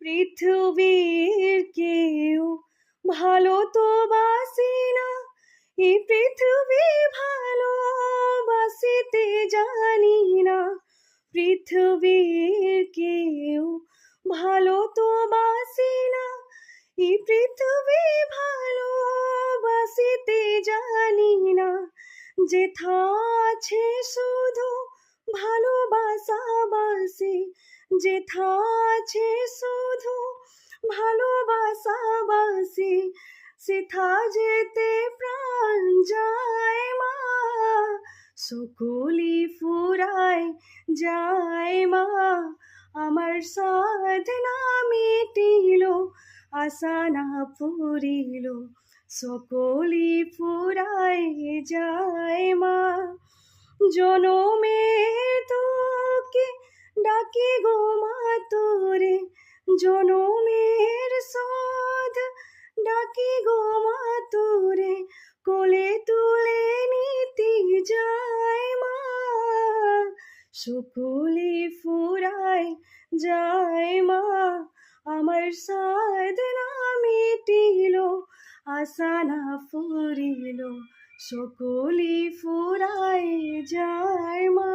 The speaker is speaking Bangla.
পৃথিবীর কেউ ভালো তো বাসি না, এই পৃথিবী ভালোবাসিতে জানি না। পৃথিবীর কেউ ভালো তো বাসি না, এই পৃথিবী ভালোবাসিতে জানি না। যেথা আছে শুধু ভালোবাসাবাসি, যেথা আছে শুধু ভালোবাসাবাসি, সেথা যেতে প্রাণ যায় মা। সকলি ফুরায় যায় মা, আমার সাধনা মিটিল, আশা না পুরিল। সকলি ফুরায় যায় মা। জনমে তোকে ডাকি গো মা তোরে, জনমের শোধ ডাকি গো মা তোরে, কোলে তুলে নিতে যায় মা। সকলি ফুরায় যায় মা, আমার সাধনা মিটিল, আশা না ফুরিল। সকলি ফুরায় যায় মা।